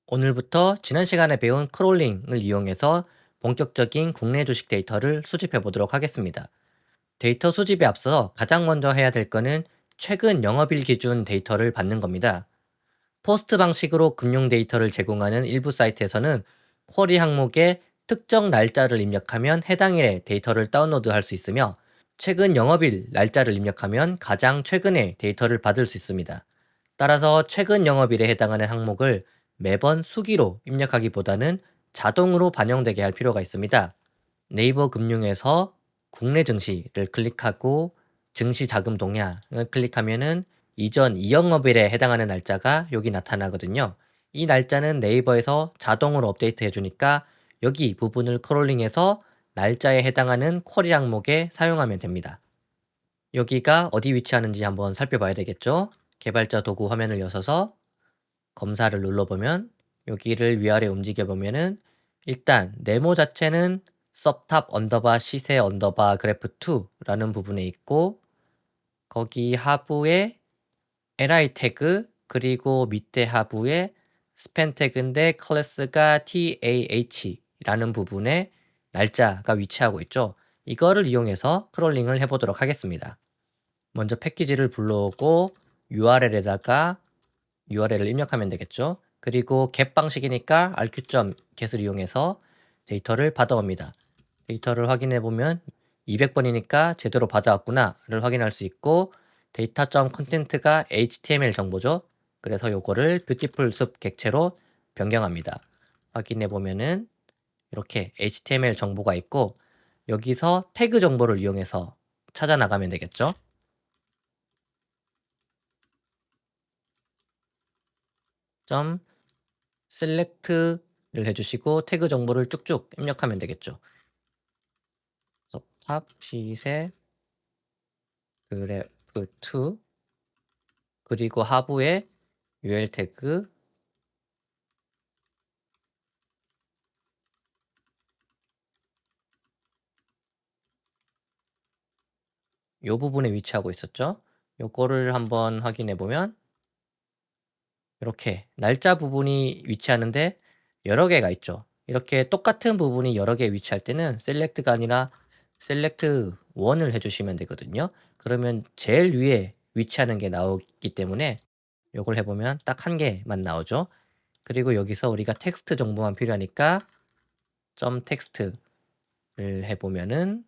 오늘부터 지난 시간에 배운 크롤링을 이용해서 본격적인 국내 주식 데이터를 수집해 보도록 하겠습니다. 데이터 수집에 앞서 가장 먼저 해야 될 거는 최근 영업일 기준 데이터를 받는 겁니다. 포스트 방식으로 금융 데이터를 제공하는 일부 사이트에서는 쿼리 항목에 특정 날짜를 입력하면 해당 일의 데이터를 다운로드할 수 있으며, 최근 영업일 날짜를 입력하면 가장 최근의 데이터를 받을 수 있습니다. 따라서 최근 영업일에 해당하는 항목을 매번 수기로 입력하기보다는 자동으로 반영되게 할 필요가 있습니다. 네이버 금융에서 국내 증시를 클릭하고 증시 자금 동향을 클릭하면은 이전 이영업일에 해당하는 날짜가 여기 나타나거든요. 이 날짜는 네이버에서 자동으로 업데이트 해주니까 여기 부분을 크롤링해서 날짜에 해당하는 쿼리 항목에 사용하면 됩니다. 여기가 어디 위치하는지 한번 살펴봐야 되겠죠? 개발자 도구 화면을 여셔서 검사를 눌러보면 여기를 위아래 움직여보면은 일단 네모 자체는 subtab 언더바 시세 언더바 그래프 2라는 부분에 있고, 거기 하부에 li 태그, 그리고 밑에 하부에 스팬 태그인데 클래스가 tah라는 부분에 날짜가 위치하고 있죠. 이거를 이용해서 크롤링을 해보도록 하겠습니다. 먼저 패키지를 불러오고 URL에다가 URL을 입력하면 되겠죠. 그리고 get 방식이니까 rq.get을 이용해서 데이터를 받아옵니다. 데이터를 확인해 보면 200번이니까 제대로 받아왔구나를 확인할 수 있고, 데이터.content가 HTML 정보죠. 그래서 요거를 beautiful 숲 객체로 변경합니다. 확인해 보면은 이렇게 HTML 정보가 있고, 여기서 태그 정보를 이용해서 찾아 나가면 되겠죠. 점 select를 해주시고 태그 정보를 쭉쭉 입력하면 되겠죠. 탑 시세 그래프 2, 그리고 하부에 UL 태그, 요 부분에 위치하고 있었죠. 요거를 한번 확인해 보면 이렇게 날짜 부분이 위치하는데 여러 개가 있죠. 이렇게 똑같은 부분이 여러 개 위치할 때는 select가 아니라 select 1을 해주시면 되거든요. 그러면 제일 위에 위치하는 게 나오기 때문에 요걸 해보면 딱 한 개만 나오죠. 그리고 여기서 우리가 텍스트 정보만 필요하니까 점 텍스트를 해보면은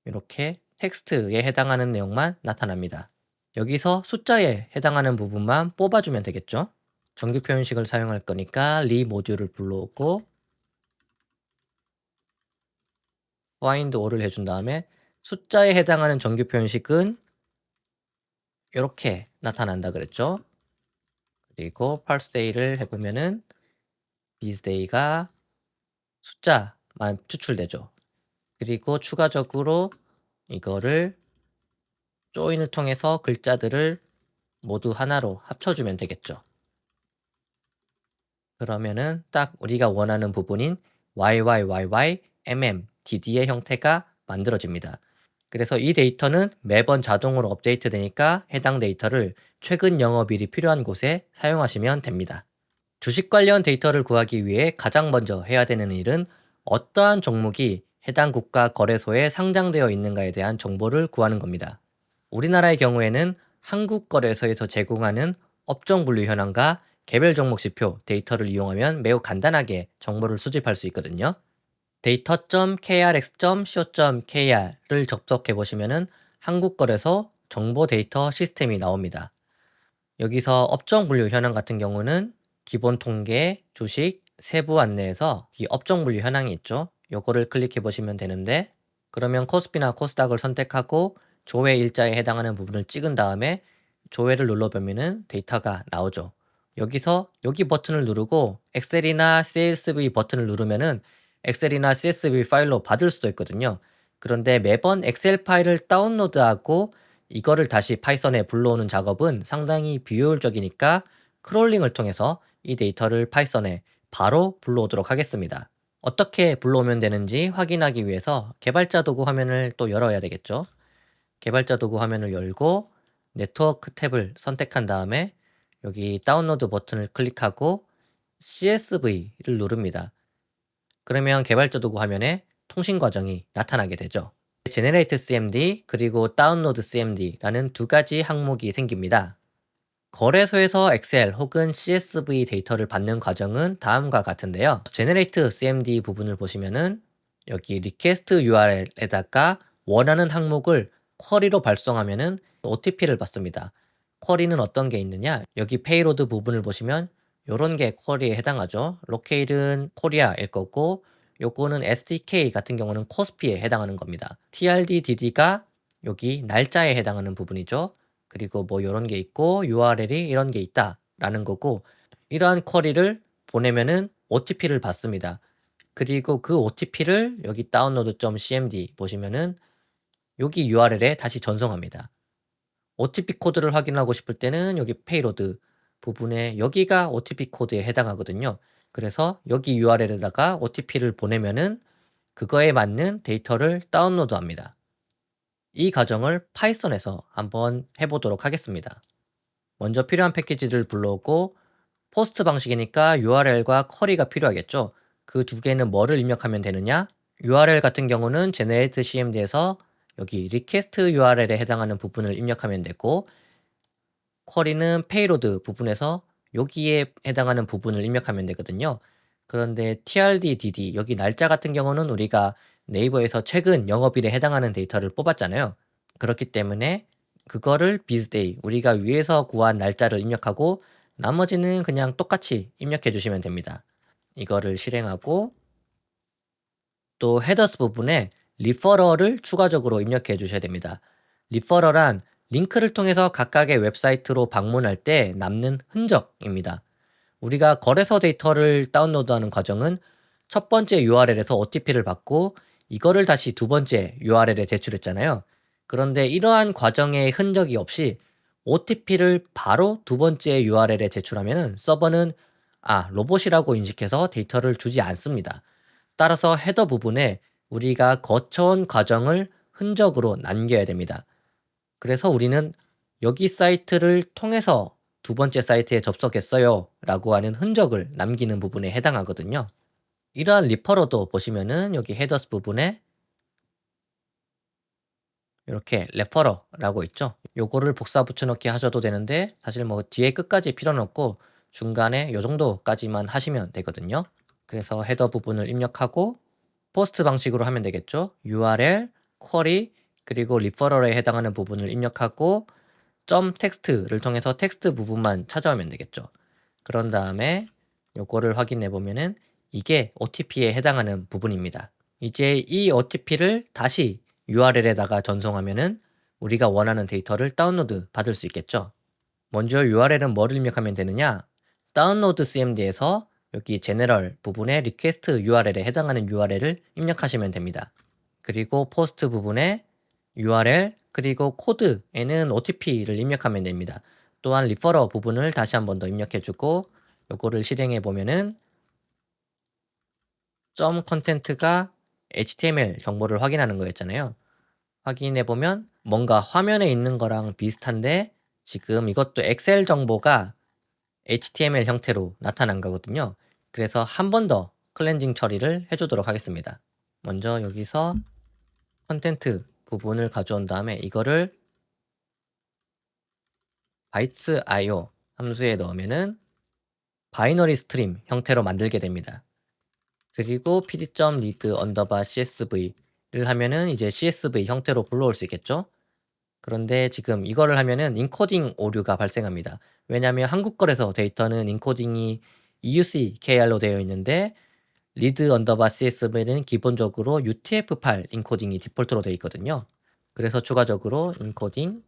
이렇게 텍스트에 해당하는 내용만 나타납니다. 여기서 숫자에 해당하는 부분만 뽑아주면 되겠죠. 정규 표현식을 사용할 거니까 리 모듈을 불러오고 find all을 해준 다음에 숫자에 해당하는 정규 표현식은 이렇게 나타난다 그랬죠. 그리고 parse day를 해보면은 this day가 숫자만 추출되죠. 그리고 추가적으로 이거를 조인을 통해서 글자들을 모두 하나로 합쳐주면 되겠죠. 그러면은 딱 우리가 원하는 부분인 YYYY MMDD의 형태가 만들어집니다. 그래서 이 데이터는 매번 자동으로 업데이트 되니까 해당 데이터를 최근 영업일이 필요한 곳에 사용하시면 됩니다. 주식 관련 데이터를 구하기 위해 가장 먼저 해야 되는 일은 어떠한 종목이 해당 국가 거래소에 상장되어 있는가에 대한 정보를 구하는 겁니다. 우리나라의 경우에는 한국거래소에서 제공하는 업종 분류 현황과 개별 종목 지표 데이터를 이용하면 매우 간단하게 정보를 수집할 수 있거든요. data.krx.co.kr을 접속해 보시면은 한국거래소 정보 데이터 시스템이 나옵니다. 여기서 업종 분류 현황 같은 경우는 기본 통계, 주식, 세부 안내에서 이 업종 분류 현황이 있죠. 요거를 클릭해 보시면 되는데, 그러면 코스피나 코스닥을 선택하고 조회 일자에 해당하는 부분을 찍은 다음에 조회를 눌러보면은 데이터가 나오죠. 여기서 여기 버튼을 누르고 엑셀이나 CSV 버튼을 누르면은 엑셀이나 CSV 파일로 받을 수도 있거든요. 그런데 매번 엑셀 파일을 다운로드하고 이거를 다시 파이썬에 불러오는 작업은 상당히 비효율적이니까 크롤링을 통해서 이 데이터를 파이썬에 바로 불러오도록 하겠습니다. 어떻게 불러오면 되는지 확인하기 위해서 개발자 도구 화면을 또 열어야 되겠죠. 개발자 도구 화면을 열고 네트워크 탭을 선택한 다음에 여기 다운로드 버튼을 클릭하고 CSV를 누릅니다. 그러면 개발자 도구 화면에 통신 과정이 나타나게 되죠. Generate CMD 그리고 Download CMD라는 두 가지 항목이 생깁니다. 거래소에서 엑셀 혹은 CSV 데이터를 받는 과정은 다음과 같은데요. Generate CMD 부분을 보시면은 여기 Request URL에다가 원하는 항목을 쿼리로 발송하면은 OTP를 받습니다. 쿼리는 어떤 게 있느냐? 여기 페이로드 부분을 보시면 요런 게 쿼리에 해당하죠. 로케일은 코리아일 거고 요거는 SDK 같은 경우는 코스피에 해당하는 겁니다. TRDDD가 여기 날짜에 해당하는 부분이죠. 그리고 뭐 요런 게 있고 URL이 이런 게 있다라는 거고 이러한 쿼리를 보내면은 OTP를 받습니다. 그리고 그 OTP를 여기 download.cmd 보시면은 여기 URL에 다시 전송합니다. OTP 코드를 확인하고 싶을 때는 여기 페이로드 부분에 여기가 OTP 코드에 해당하거든요. 그래서 여기 URL에다가 OTP를 보내면은 그거에 맞는 데이터를 다운로드합니다. 이 과정을 파이썬에서 한번 해보도록 하겠습니다. 먼저 필요한 패키지를 불러오고 포스트 방식이니까 URL과 쿼리가 필요하겠죠. 그 두 개는 뭐를 입력하면 되느냐? URL 같은 경우는 Generate CMD에서 여기 Request URL에 해당하는 부분을 입력하면 되고 쿼리는 페이로드 부분에서 여기에 해당하는 부분을 입력하면 되거든요. 그런데 TRDDD 여기 날짜 같은 경우는 우리가 네이버에서 최근 영업일에 해당하는 데이터를 뽑았잖아요. 그렇기 때문에 그거를 bizday 우리가 위에서 구한 날짜를 입력하고 나머지는 그냥 똑같이 입력해 주시면 됩니다. 이거를 실행하고 또 헤더스 부분에 리퍼럴을 추가적으로 입력해 주셔야 됩니다. 리퍼럴란 링크를 통해서 각각의 웹사이트로 방문할 때 남는 흔적입니다. 우리가 거래소 데이터를 다운로드하는 과정은 첫 번째 URL에서 OTP를 받고 이거를 다시 두 번째 URL에 제출했잖아요. 그런데 이러한 과정의 흔적이 없이 OTP를 바로 두 번째 URL에 제출하면 서버는 로봇이라고 인식해서 데이터를 주지 않습니다. 따라서 헤더 부분에 우리가 거쳐온 과정을 흔적으로 남겨야 됩니다. 그래서 우리는 여기 사이트를 통해서 두 번째 사이트에 접속했어요 라고 하는 흔적을 남기는 부분에 해당하거든요. 이러한 리퍼러도 보시면은 여기 헤더스 부분에 이렇게 레퍼러라고 있죠. 요거를 복사 붙여넣기 하셔도 되는데 사실 뭐 뒤에 끝까지 필요는 없고 중간에 요 정도까지만 하시면 되거든요. 그래서 헤더 부분을 입력하고 포스트 방식으로 하면 되겠죠. URL, 쿼리, 그리고 리퍼럴에 해당하는 부분을 입력하고 점 텍스트를 통해서 텍스트 부분만 찾아오면 되겠죠. 그런 다음에 요거를 확인해 보면은 이게 OTP에 해당하는 부분입니다. 이제 이 OTP를 다시 URL에다가 전송하면은 우리가 원하는 데이터를 다운로드 받을 수 있겠죠. 먼저 URL은 뭐를 입력하면 되느냐? 다운로드 CMD에서 여기 제너럴 부분에 리퀘스트 URL에 해당하는 URL을 입력하시면 됩니다. 그리고 포스트 부분에 URL 그리고 코드에는 OTP를 입력하면 됩니다. 또한 리퍼러 부분을 다시 한 번 더 입력해주고 요거를 실행해 보면은 점 컨텐트가 HTML 정보를 확인하는 거였잖아요. 확인해 보면 뭔가 화면에 있는 거랑 비슷한데 지금 이것도 엑셀 정보가 HTML 형태로 나타난 거거든요. 그래서 한 번 더 클렌징 처리를 해주도록 하겠습니다. 먼저 여기서 컨텐트 부분을 가져온 다음에 이거를 bytes.io 함수에 넣으면은 바이너리 스트림 형태로 만들게 됩니다. 그리고 pd.read_csv를 하면은 이제 CSV 형태로 불러올 수 있겠죠? 그런데 지금 이거를 하면은 인코딩 오류가 발생합니다. 왜냐하면 한국 거래소 데이터는 인코딩이 EUC-KR로 되어 있는데 read_csv는 기본적으로 UTF-8 인코딩이 디폴트로 되어 있거든요. 그래서 추가적으로 인코딩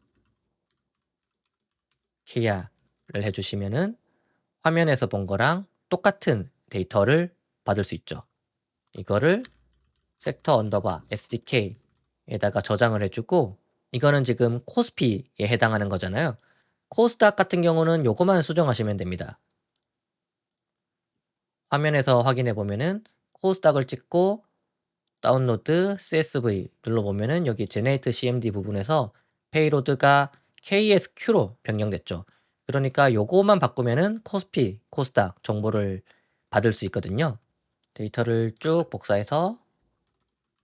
KR을 해주시면은 화면에서 본 거랑 똑같은 데이터를 받을 수 있죠. 이거를 섹터 언더바 SDK에다가 저장을 해주고 이거는 지금 코스피에 해당하는 거잖아요. 코스닥 같은 경우는 요거만 수정하시면 됩니다. 화면에서 확인해 보면은 코스닥을 찍고 다운로드 CSV 눌러보면은 여기 제네이트 CMD 부분에서 페이로드가 KSQ로 변경됐죠. 그러니까 요거만 바꾸면은 코스피, 코스닥 정보를 받을 수 있거든요. 데이터를 쭉 복사해서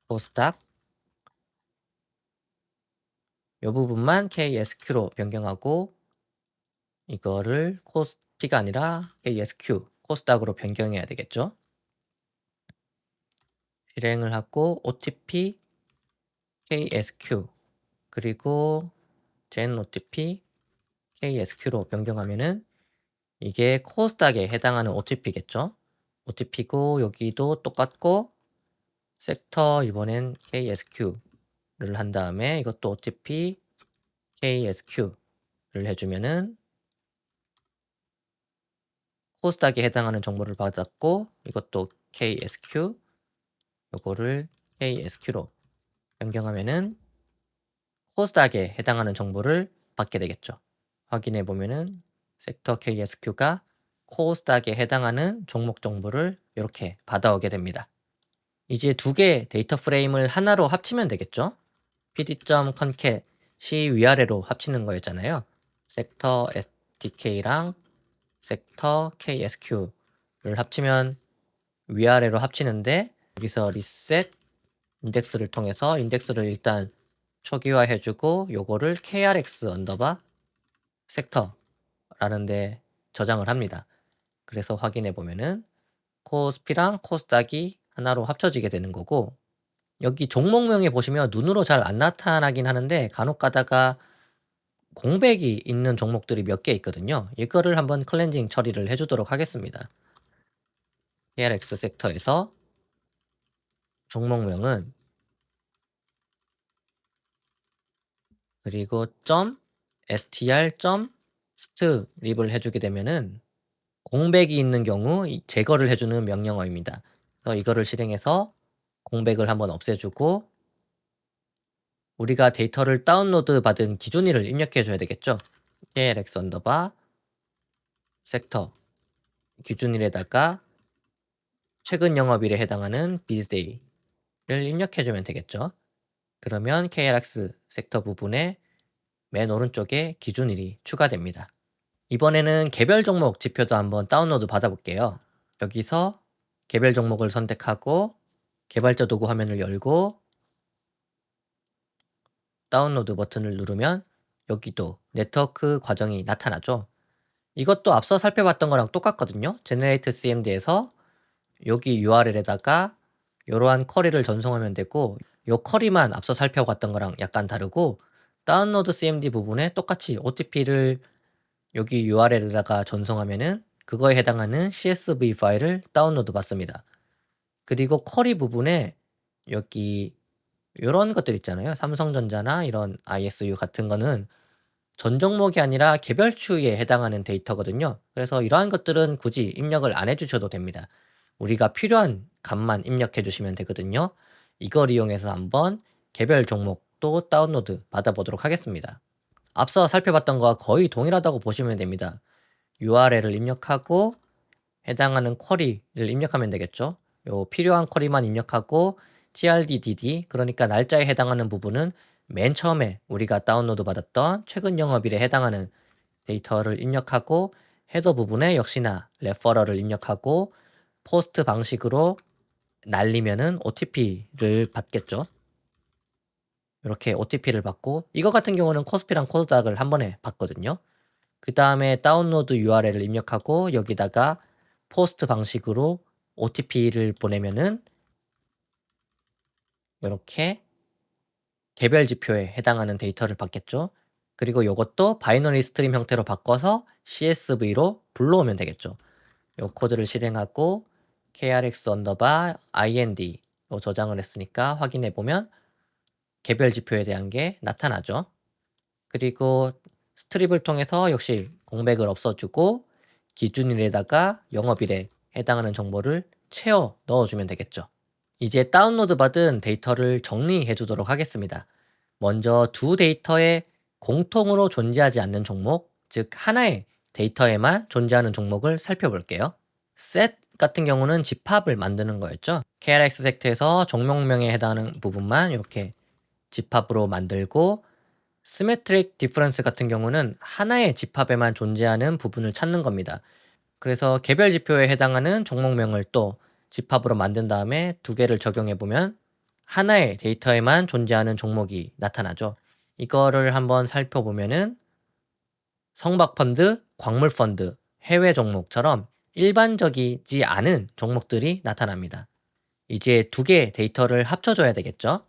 코스닥 요 부분만 KSQ로 변경하고 이거를 코스피가 아니라 KSQ, 코스닥으로 변경해야 되겠죠. 실행을 하고 OTP KSQ 그리고 gen OTP KSQ로 변경하면은 이게 코스닥에 해당하는 OTP겠죠. OTP고 여기도 똑같고 섹터 이번엔 KSQ를 한 다음에 이것도 OTP KSQ를 해주면은 코스닥에 해당하는 정보를 받았고 이것도 KSQ 요거를 KSQ로 변경하면은 코스닥에 해당하는 정보를 받게 되겠죠. 확인해 보면은 섹터 KSQ가 코스닥에 해당하는 종목 정보를 이렇게 받아오게 됩니다. 이제 두 개의 데이터 프레임을 하나로 합치면 되겠죠. pd.concat 위아래로 합치는 거였잖아요. 섹터 STK랑 섹터 KSQ를 합치면 위아래로 합치는데 여기서 reset 인덱스를 통해서 인덱스를 일단 초기화해주고 요거를 krx 언더바 섹터라는 데 저장을 합니다. 그래서 확인해 보면은 코스피랑 코스닥이 하나로 합쳐지게 되는 거고 여기 종목명에 보시면 눈으로 잘 안 나타나긴 하는데 간혹 가다가 공백이 있는 종목들이 몇 개 있거든요. 이거를 한번 클렌징 처리를 해주도록 하겠습니다. krx 섹터에서 종목명은 그리고 .str.strip을 해주게 되면은 공백이 있는 경우 제거를 해주는 명령어입니다. 그래서 이거를 실행해서 공백을 한번 없애주고 우리가 데이터를 다운로드 받은 기준일을 입력해 줘야 되겠죠. klx 언더바 섹터 기준일에다가 최근 영업일에 해당하는 bizDay를 입력해 주면 되겠죠. 그러면 klx 섹터 부분에 맨 오른쪽에 기준일이 추가됩니다. 이번에는 개별 종목 지표도 한번 다운로드 받아볼게요. 여기서 개별 종목을 선택하고 개발자 도구 화면을 열고 다운로드 버튼을 누르면 여기도 네트워크 과정이 나타나죠. 이것도 앞서 살펴봤던 거랑 똑같거든요. Generate CMD에서 여기 URL에다가 이러한 쿼리를 전송하면 되고 이 쿼리만 앞서 살펴봤던 거랑 약간 다르고 다운로드 CMD 부분에 똑같이 OTP를 여기 URL에다가 전송하면은 그거에 해당하는 CSV 파일을 다운로드 받습니다. 그리고 쿼리 부분에 여기 이런 것들 있잖아요. 삼성전자나 이런 ISU 같은 거는 전 종목이 아니라 개별 추이에 해당하는 데이터거든요. 그래서 이러한 것들은 굳이 입력을 안 해주셔도 됩니다. 우리가 필요한 값만 입력해 주시면 되거든요. 이걸 이용해서 한번 개별 종목도 다운로드 받아보도록 하겠습니다. 앞서 살펴봤던 거와 거의 동일하다고 보시면 됩니다. URL을 입력하고 해당하는 쿼리를 입력하면 되겠죠. 요 필요한 쿼리만 입력하고 TRDDD 그러니까 날짜에 해당하는 부분은 맨 처음에 우리가 다운로드 받았던 최근 영업일에 해당하는 데이터를 입력하고 헤더 부분에 역시나 레퍼럴을 입력하고 포스트 방식으로 날리면은 OTP를 받겠죠. 이렇게 OTP를 받고 이거 같은 경우는 코스피랑 코스닥을 한 번에 받거든요. 그 다음에 다운로드 URL을 입력하고 여기다가 포스트 방식으로 OTP를 보내면은 이렇게 개별 지표에 해당하는 데이터를 받겠죠. 그리고 이것도 바이너리 스트림 형태로 바꿔서 CSV로 불러오면 되겠죠. 이 코드를 실행하고 krx 언더바 ind로 저장을 했으니까 확인해 보면 개별 지표에 대한 게 나타나죠. 그리고 스트립을 통해서 역시 공백을 없어주고 기준일에다가 영업일에 해당하는 정보를 채워 넣어주면 되겠죠. 이제 다운로드 받은 데이터를 정리해 주도록 하겠습니다. 먼저 두 데이터에 공통으로 존재하지 않는 종목, 즉 하나의 데이터에만 존재하는 종목을 살펴볼게요. set 같은 경우는 집합을 만드는 거였죠. krx 섹트에서 종목명에 해당하는 부분만 이렇게 집합으로 만들고 Symmetric difference 같은 경우는 하나의 집합에만 존재하는 부분을 찾는 겁니다. 그래서 개별 지표에 해당하는 종목명을 또 집합으로 만든 다음에 두 개를 적용해 보면 하나의 데이터에만 존재하는 종목이 나타나죠. 이거를 한번 살펴보면은 성박펀드, 광물펀드, 해외 종목처럼 일반적이지 않은 종목들이 나타납니다. 이제 두 개의 데이터를 합쳐줘야 되겠죠.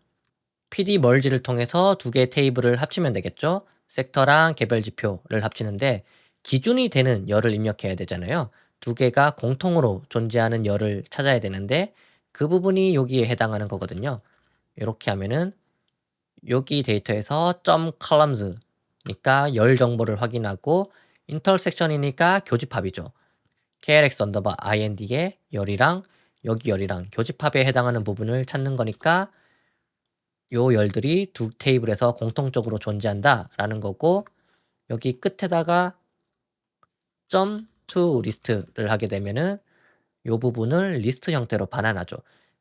PD 멀지를 통해서 두 개의 테이블을 합치면 되겠죠. 섹터랑 개별 지표를 합치는데 기준이 되는 열을 입력해야 되잖아요. 두 개가 공통으로 존재하는 열을 찾아야 되는데 그 부분이 여기에 해당하는 거거든요. 이렇게 하면은 여기 데이터에서 .columns니까 열 정보를 확인하고 intersection이니까 교집합이죠. klx 언더바 ind의 열이랑 여기 열이랑 교집합에 해당하는 부분을 찾는 거니까 요 열들이 두 테이블에서 공통적으로 존재한다라는 거고 여기 끝에다가 .to list를 하게 되면은 요 부분을 리스트 형태로 반환하죠.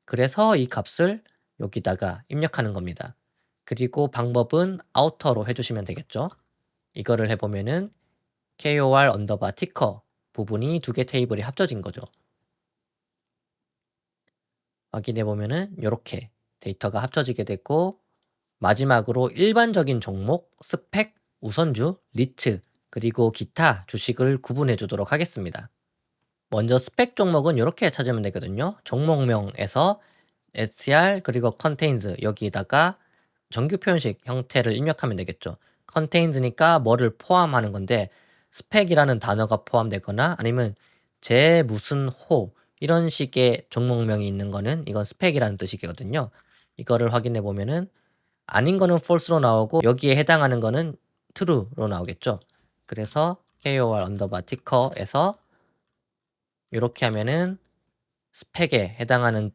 그래서 이 값을 여기다가 입력하는 겁니다. 그리고 방법은 아우터로 해주시면 되겠죠. 이거를 해보면은 KOR 언더바 티커 부분이 두 개 테이블이 합쳐진 거죠. 확인해 보면은 이렇게 데이터가 합쳐지게 됐고 마지막으로 일반적인 종목, 스펙, 우선주, 리츠, 그리고 기타 주식을 구분해 주도록 하겠습니다. 먼저 스펙 종목은 이렇게 찾으면 되거든요. 종목명에서 SCR 그리고 contains 여기에다가 정규 표현식 형태를 입력하면 되겠죠. contains니까 뭐를 포함하는 건데 스펙이라는 단어가 포함되거나 아니면 제 무슨 호 이런 식의 종목명이 있는 거는 이건 스펙이라는 뜻이거든요. 이거를 확인해 보면은 아닌 거는 false로 나오고 여기에 해당하는 거는 true로 나오겠죠. 그래서 KOR 언더바 ticker에서 이렇게 하면은 스펙에 해당하는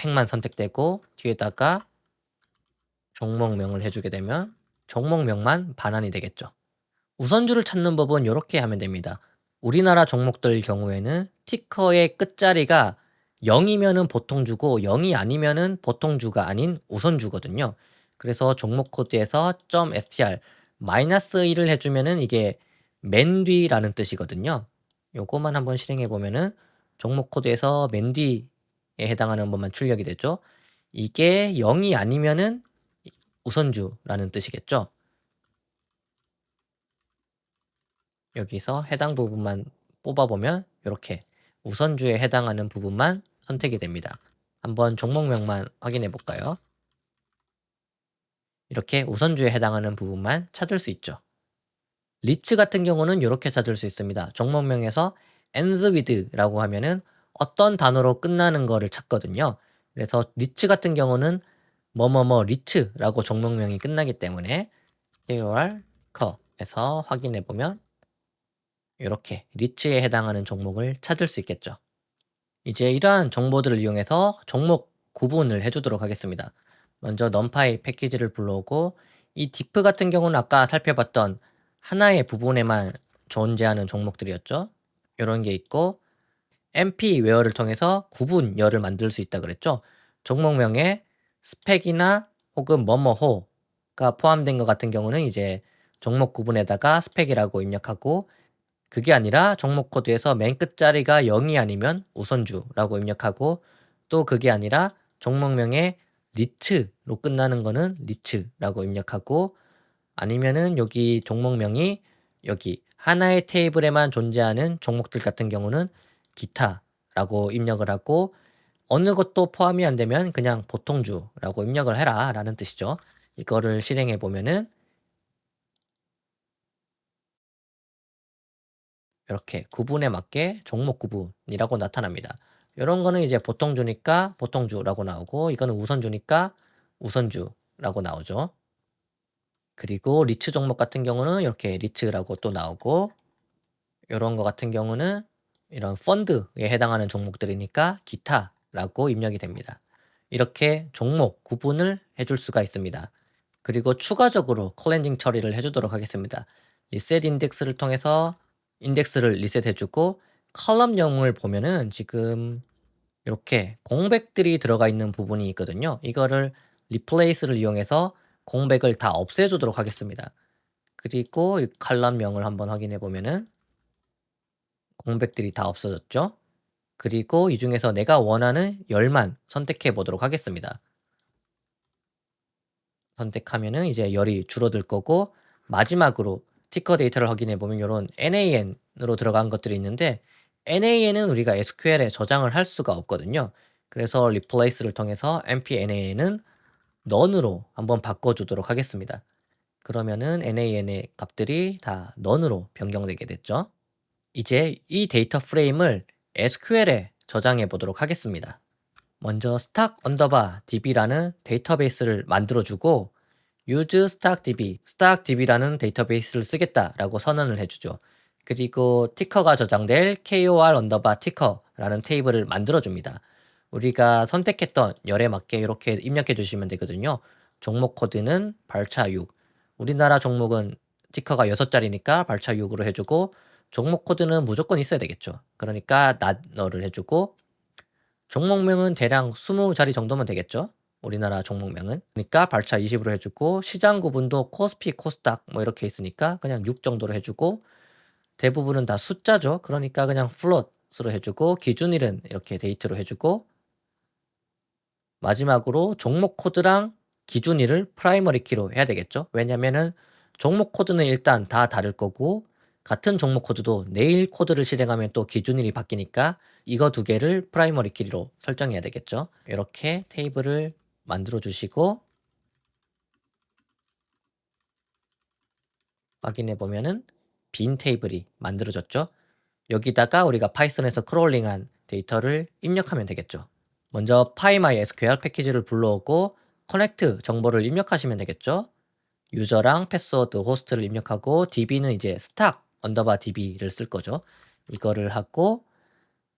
행만 선택되고 뒤에다가 종목명을 해주게 되면 종목명만 반환이 되겠죠. 우선주를 찾는 법은 이렇게 하면 됩니다. 우리나라 종목들 경우에는 티커의 끝자리가 0이면은 보통주고 0이 아니면은 보통주가 아닌 우선주거든요. 그래서 종목 코드에서 .str -1을 해주면은 이게 맨 뒤라는 뜻이거든요. 요거만 한번 실행해 보면은 종목 코드에서 맨 뒤에 해당하는 것만 출력이 되죠. 이게 0이 아니면은 우선주라는 뜻이겠죠. 여기서 해당 부분만 뽑아보면 이렇게 우선주에 해당하는 부분만 선택이 됩니다. 한번 종목명만 확인해 볼까요? 이렇게 우선주에 해당하는 부분만 찾을 수 있죠. 리츠 같은 경우는 이렇게 찾을 수 있습니다. 종목명에서 ends with라고 하면은 어떤 단어로 끝나는 거를 찾거든요. 그래서 리츠 같은 경우는 뭐뭐뭐 리츠라고 종목명이 끝나기 때문에 KOR 커에서 확인해 보면 이렇게 리츠에 해당하는 종목을 찾을 수 있겠죠. 이제 이러한 정보들을 이용해서 종목 구분을 해주도록 하겠습니다. 먼저 numpy 패키지를 불러오고 이 diff 같은 경우는 아까 살펴봤던 하나의 부분에만 존재하는 종목들이었죠. 이런 게 있고 mp 웨어를 통해서 구분열을 만들 수 있다 그랬죠. 종목명에 스펙이나 혹은 뭐뭐호가 포함된 것 같은 경우는 이제 종목 구분에다가 스펙이라고 입력하고 그게 아니라 종목 코드에서 맨 끝자리가 0이 아니면 우선주라고 입력하고 또 그게 아니라 종목명에 리츠로 끝나는 거는 리츠라고 입력하고 아니면은 여기 종목명이 여기 하나의 테이블에만 존재하는 종목들 같은 경우는 기타라고 입력을 하고 어느 것도 포함이 안 되면 그냥 보통주라고 입력을 해라 라는 뜻이죠. 이거를 실행해 보면은 이렇게 구분에 맞게 종목 구분이라고 나타납니다. 이런 거는 이제 보통주니까 보통주라고 나오고 이거는 우선주니까 우선주라고 나오죠. 그리고 리츠 종목 같은 경우는 이렇게 리츠라고 또 나오고 이런 거 같은 경우는 이런 펀드에 해당하는 종목들이니까 기타라고 입력이 됩니다. 이렇게 종목 구분을 해줄 수가 있습니다. 그리고 추가적으로 클렌징 처리를 해주도록 하겠습니다. 리셋 인덱스를 통해서 인덱스를 리셋해주고 컬럼명을 보면은 지금 이렇게 공백들이 들어가 있는 부분이 있거든요. 이거를 replace를 이용해서 공백을 다 없애주도록 하겠습니다. 그리고 이 칼럼명을 한번 확인해 보면은 공백들이 다 없어졌죠. 그리고 이 중에서 내가 원하는 열만 선택해 보도록 하겠습니다. 선택하면은 이제 열이 줄어들 거고, 마지막으로 티커 데이터를 확인해 보면 이런 NAN으로 들어간 것들이 있는데, NAN은 우리가 SQL에 저장을 할 수가 없거든요. 그래서 replace를 통해서 mpNAN은 none으로 한번 바꿔주도록 하겠습니다. 그러면은 NAN의 값들이 다 none으로 변경되게 됐죠. 이제 이 데이터 프레임을 SQL에 저장해 보도록 하겠습니다. 먼저 stack_db라는 데이터베이스를 만들어주고 use stackdb, stackdb라는 데이터베이스를 쓰겠다라고 선언을 해주죠. 그리고 티커가 저장될 kor_ticker라는 테이블을 만들어줍니다. 우리가 선택했던 열에 맞게 이렇게 입력해 주시면 되거든요. 종목 코드는 발차 6. 우리나라 종목은 티커가 6자리니까 발차 6으로 해주고, 종목 코드는 무조건 있어야 되겠죠. 그러니까 낫너를 해주고, 종목명은 대략 20자리 정도면 되겠죠. 우리나라 종목명은. 그러니까 발차 20으로 해주고, 시장 구분도 코스피, 코스닥 뭐 이렇게 있으니까 그냥 6 정도로 해주고, 대부분은 다 숫자죠. 그러니까 그냥 플롯으로 해주고, 기준일은 이렇게 데이트로 해주고, 마지막으로 종목 코드랑 기준일을 프라이머리 키로 해야 되겠죠. 왜냐면은 종목 코드는 일단 다 다를 거고, 같은 종목 코드도 내일 코드를 실행하면 또 기준일이 바뀌니까 이거 두 개를 프라이머리 키로 설정해야 되겠죠. 이렇게 테이블을 만들어 주시고 확인해 보면은 빈 테이블이 만들어졌죠. 여기다가 우리가 파이썬에서 크롤링한 데이터를 입력하면 되겠죠. 먼저 PyMySQL 패키지를 불러오고 커넥트 정보를 입력하시면 되겠죠. 유저랑 패스워드, 호스트를 입력하고 db는 이제 stack_db를 쓸 거죠. 이거를 하고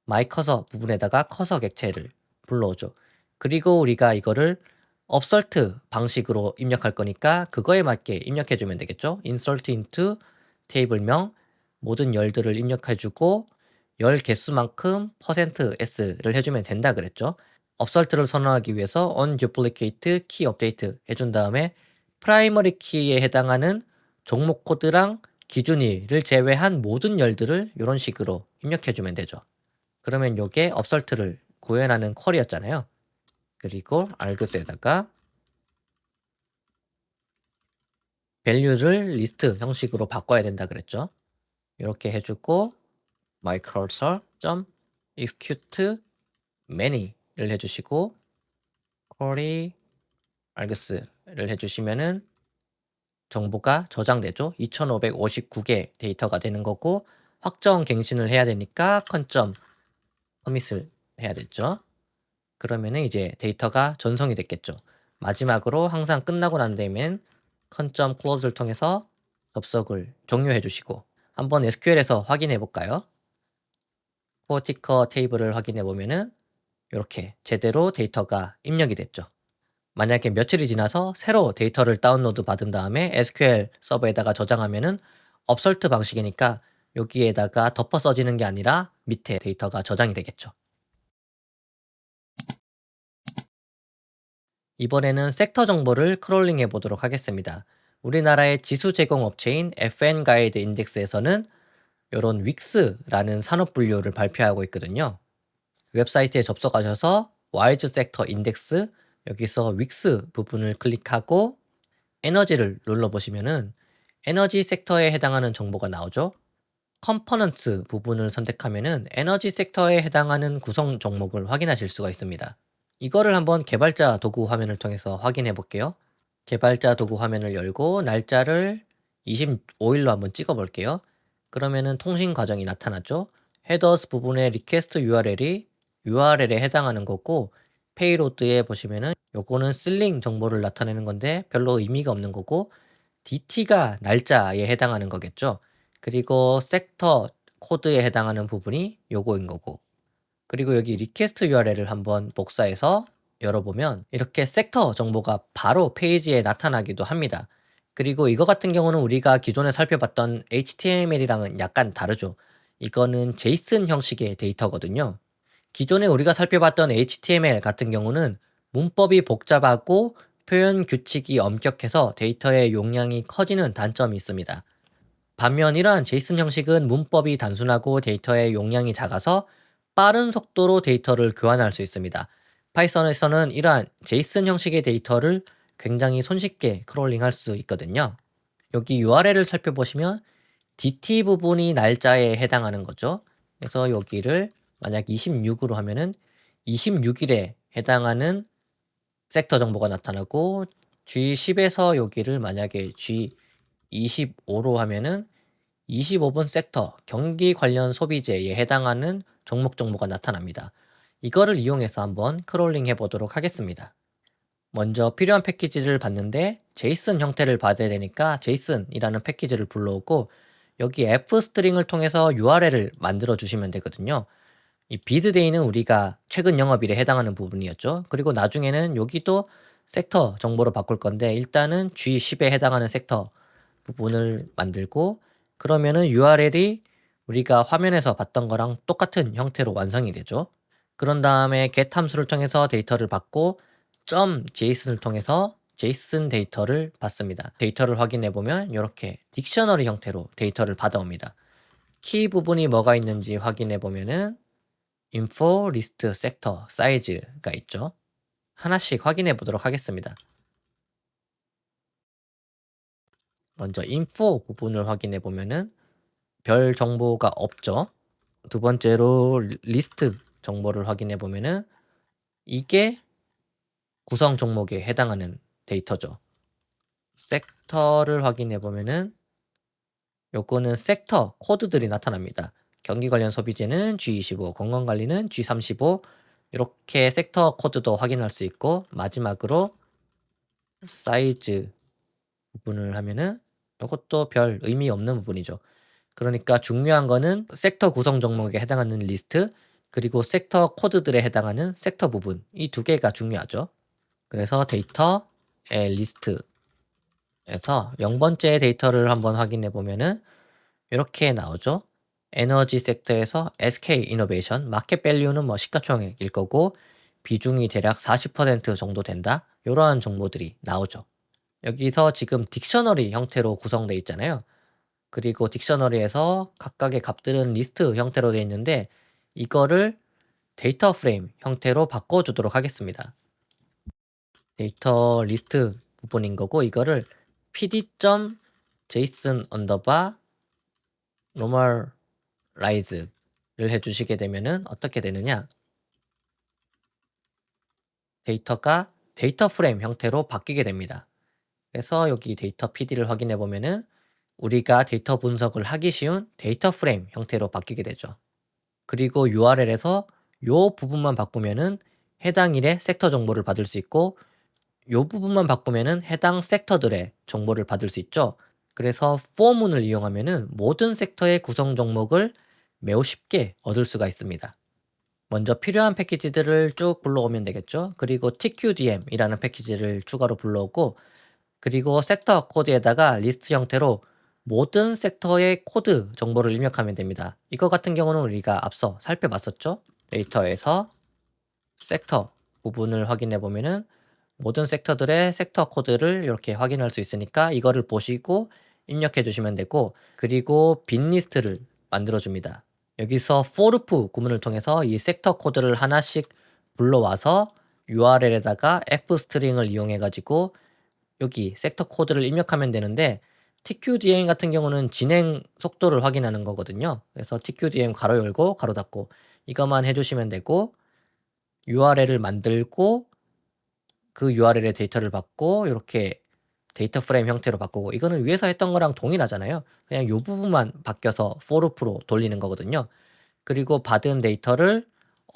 마이 커서 부분에다가 커서 객체를 불러오죠. 그리고 우리가 이거를 업설트 방식으로 입력할 거니까 그거에 맞게 입력해주면 되겠죠. insert into 테이블명 모든 열들을 입력해주고 열 개수만큼 %s를 해주면 된다 그랬죠. 업설트를 선언하기 위해서 unduplicate key update 해준 다음에 프라이머리 키에 해당하는 종목 코드랑 기준일을 제외한 모든 열들을 이런 식으로 입력해주면 되죠. 그러면 요게 업설트를 구현하는 퀄이었잖아요. 그리고 args에다가 value를 리스트 형식으로 바꿔야 된다 그랬죠. 이렇게 해주고 my cursor execute many를 해주시고 query args를 해주시면은 정보가 저장되죠. 2559개 데이터가 되는 거고, 확정 갱신을 해야 되니까 컨점 커밋을 해야 됐죠. 그러면은 이제 데이터가 전송이 됐겠죠. 마지막으로 항상 끝나고 난 다음엔 컨점 클로즈를 통해서 접속을 종료해 주시고, 한번 SQL에서 확인해 볼까요? 포티커 테이블을 확인해 보면은 이렇게 제대로 데이터가 입력이 됐죠. 만약에 며칠이 지나서 새로 데이터를 다운로드 받은 다음에 SQL 서버에다가 저장하면은 업설트 방식이니까 여기에다가 덮어 써지는 게 아니라 밑에 데이터가 저장이 되겠죠. 이번에는 섹터 정보를 크롤링 해 보도록 하겠습니다. 우리나라의 지수 제공 업체인 FN 가이드 인덱스에서는 이런 윅스라는 산업 분류를 발표하고 있거든요. 웹사이트에 접속하셔서 와이즈 섹터 인덱스 여기서 윅스 부분을 클릭하고 에너지를 눌러보시면은 에너지 섹터에 해당하는 정보가 나오죠. 컴포넌트 부분을 선택하면은 에너지 섹터에 해당하는 구성 종목을 확인하실 수가 있습니다. 이거를 한번 개발자 도구 화면을 통해서 확인해 볼게요. 개발자 도구 화면을 열고 날짜를 25일로 한번 찍어 볼게요. 그러면은 통신 과정이 나타났죠. 헤더스 부분의 리퀘스트 URL이 URL에 해당하는 거고, 페이로드에 보시면은 요거는 슬링 정보를 나타내는 건데 별로 의미가 없는 거고, DT가 날짜에 해당하는 거겠죠. 그리고 섹터 코드에 해당하는 부분이 요거인 거고, 그리고 여기 리퀘스트 URL을 한번 복사해서 열어보면 이렇게 섹터 정보가 바로 페이지에 나타나기도 합니다. 그리고 이거 같은 경우는 우리가 기존에 살펴봤던 HTML이랑은 약간 다르죠. 이거는 제이슨 형식의 데이터거든요. 기존에 우리가 살펴봤던 HTML 같은 경우는 문법이 복잡하고 표현 규칙이 엄격해서 데이터의 용량이 커지는 단점이 있습니다. 반면 이러한 제이슨 형식은 문법이 단순하고 데이터의 용량이 작아서 빠른 속도로 데이터를 교환할 수 있습니다. 파이썬에서는 이러한 제이슨 형식의 데이터를 굉장히 손쉽게 크롤링할 수 있거든요. 여기 URL을 살펴보시면 DT 부분이 날짜에 해당하는 거죠. 그래서 여기를 만약 26으로 하면은 26일에 해당하는 섹터 정보가 나타나고 G10에서 여기를 만약에 G25로 하면은 25번 섹터 경기 관련 소비재에 해당하는 종목 정보가 나타납니다. 이거를 이용해서 한번 크롤링 해보도록 하겠습니다. 먼저 필요한 패키지를 봤는데 제이슨 형태를 받아야 되니까 제이슨이라는 패키지를 불러오고 여기 f스트링을 통해서 URL을 만들어 주시면 되거든요. 이 비즈데이는 우리가 최근 영업일에 해당하는 부분이었죠. 그리고 나중에는 여기도 섹터 정보로 바꿀 건데 일단은 G10에 해당하는 섹터 부분을 만들고 그러면은 URL이 우리가 화면에서 봤던 거랑 똑같은 형태로 완성이 되죠. 그런 다음에 get 함수를 통해서 데이터를 받고 .json을 통해서 JSON 데이터를 받습니다. 데이터를 확인해 보면 이렇게 딕셔너리 형태로 데이터를 받아옵니다. 키 부분이 뭐가 있는지 확인해 보면은 info, list, sector, size가 있죠. 하나씩 확인해 보도록 하겠습니다. 먼저 info 부분을 확인해 보면은 별 정보가 없죠. 두 번째로 리스트 정보를 확인해 보면은 이게 구성 종목에 해당하는 데이터죠. 섹터를 확인해 보면은 요거는 섹터 코드들이 나타납니다. 경기 관련 소비재는 G25, 건강관리는 G35 이렇게 섹터 코드도 확인할 수 있고 마지막으로 사이즈 부분을 하면은 이것도 별 의미 없는 부분이죠. 그러니까 중요한 거는 섹터 구성 종목에 해당하는 리스트 그리고 섹터 코드들에 해당하는 섹터 부분 이 두 개가 중요하죠. 그래서 데이터의 리스트에서 0번째 데이터를 한번 확인해 보면은 이렇게 나오죠. 에너지 섹터에서 SK 이노베이션 마켓 밸류는 뭐 시가총액일 거고 비중이 대략 40% 정도 된다. 이러한 정보들이 나오죠. 여기서 지금 딕셔너리 형태로 구성되어 있잖아요. 그리고 딕셔너리에서 각각의 값들은 리스트 형태로 되어 있는데 이거를 데이터 프레임 형태로 바꿔주도록 하겠습니다. 데이터 리스트 부분인 거고 이거를 pd.json 언더바 normalize를 해주시게 되면은 어떻게 되느냐? 데이터가 데이터 프레임 형태로 바뀌게 됩니다. 그래서 여기 데이터 PD를 확인해 보면은 우리가 데이터 분석을 하기 쉬운 데이터 프레임 형태로 바뀌게 되죠. 그리고 URL에서 요 부분만 바꾸면은 해당 일의 섹터 정보를 받을 수 있고 요 부분만 바꾸면은 해당 섹터들의 정보를 받을 수 있죠. 그래서 for문을 이용하면은 모든 섹터의 구성 종목을 매우 쉽게 얻을 수가 있습니다. 먼저 필요한 패키지들을 쭉 불러오면 되겠죠. 그리고 tqdm이라는 패키지를 추가로 불러오고 그리고 섹터 코드에다가 리스트 형태로 모든 섹터의 코드 정보를 입력하면 됩니다. 이거 같은 경우는 우리가 앞서 살펴봤었죠. 데이터에서 섹터 부분을 확인해 보면은 모든 섹터들의 섹터 코드를 이렇게 확인할 수 있으니까 이거를 보시고 입력해 주시면 되고 그리고 빈 리스트를 만들어 줍니다. 여기서 for 구문을 통해서 이 섹터 코드를 하나씩 불러와서 URL에다가 f스트링을 이용해 가지고 여기 섹터 코드를 입력하면 되는데 tqdm 같은 경우는 진행 속도를 확인하는 거거든요. 그래서 tqdm 가로 열고 가로 닫고 이것만 해주시면 되고 URL을 만들고 그 URL의 데이터를 받고 이렇게 데이터 프레임 형태로 바꾸고 이거는 위에서 했던 거랑 동일하잖아요. 그냥 이 부분만 바뀌어서 for loop로 돌리는 거거든요. 그리고 받은 데이터를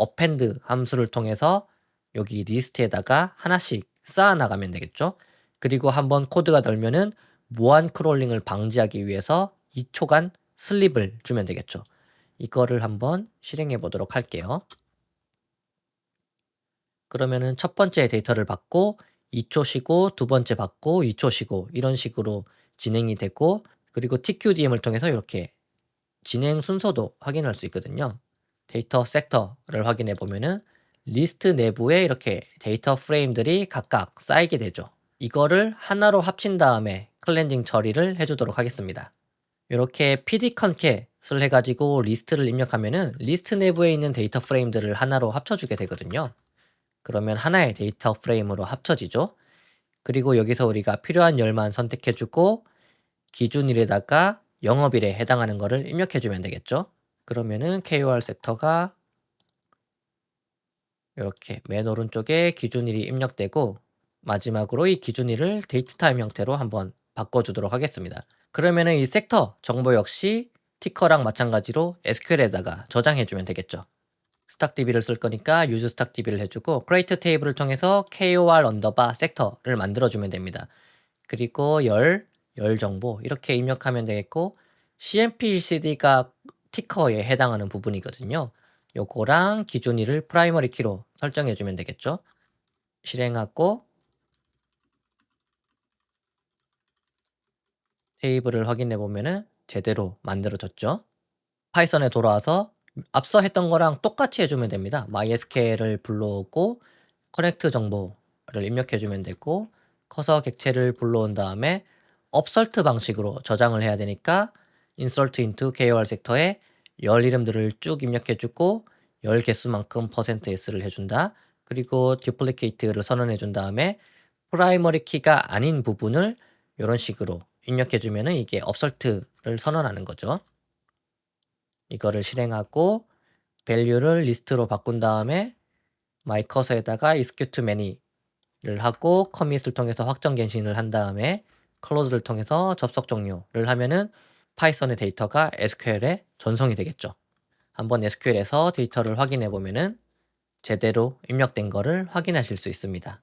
append 함수를 통해서 여기 리스트에다가 하나씩 쌓아 나가면 되겠죠. 그리고 한번 코드가 돌면은 무한 크롤링을 방지하기 위해서 2초간 슬립을 주면 되겠죠. 이거를 한번 실행해 보도록 할게요. 그러면은 첫 번째 데이터를 받고 2초 쉬고 두 번째 받고 2초 쉬고 이런 식으로 진행이 되고 그리고 tqdm을 통해서 이렇게 진행 순서도 확인할 수 있거든요. 데이터 섹터를 확인해 보면은 리스트 내부에 이렇게 데이터 프레임들이 각각 쌓이게 되죠. 이거를 하나로 합친 다음에 클렌징 처리를 해주도록 하겠습니다. 이렇게 PD 컨캣을 해가지고 리스트를 입력하면은 리스트 내부에 있는 데이터 프레임들을 하나로 합쳐주게 되거든요. 그러면 하나의 데이터 프레임으로 합쳐지죠. 그리고 여기서 우리가 필요한 열만 선택해주고 기준일에다가 영업일에 해당하는 거를 입력해주면 되겠죠. 그러면은 KOR 섹터가 이렇게 맨 오른쪽에 기준일이 입력되고 마지막으로 이 기준일을 데이트 타임 형태로 한번 바꿔주도록 하겠습니다. 그러면은 이 섹터 정보 역시 티커랑 마찬가지로 SQL에다가 저장해주면 되겠죠. 스탁DB를 쓸 거니까 use 스탁DB를 해주고 create 테이블을 통해서 KOR 언더바 섹터를 만들어주면 됩니다. 그리고 열 정보 이렇게 입력하면 되겠고 CMPCD가 티커에 해당하는 부분이거든요. 요거랑 기준일을 프라이머리 키로 설정해주면 되겠죠. 실행하고 테이블을 확인해 보면은 제대로 만들어졌죠. 파이썬에 돌아와서 앞서 했던 거랑 똑같이 해주면 됩니다. MySQL을 불러오고 커넥트 정보를 입력해 주면 되고 커서 객체를 불러온 다음에 업설트 방식으로 저장을 해야 되니까 insert into KOR 섹터에 열 이름들을 쭉 입력해 주고 열 개수만큼 %s를 해준다. 그리고 duplicate를 선언해 준 다음에 프라이머리 키가 아닌 부분을 이런 식으로 입력해 주면은 이게 업설트를 선언하는 거죠. 이거를 실행하고 value를 리스트로 바꾼 다음에 my cursor에다가 execute many를 하고 커밋을 통해서 확정 갱신을 한 다음에 close를 통해서 접속 종료를 하면은 파이썬의 데이터가 SQL에 전송이 되겠죠. 한번 SQL에서 데이터를 확인해 보면은 제대로 입력된 거를 확인하실 수 있습니다.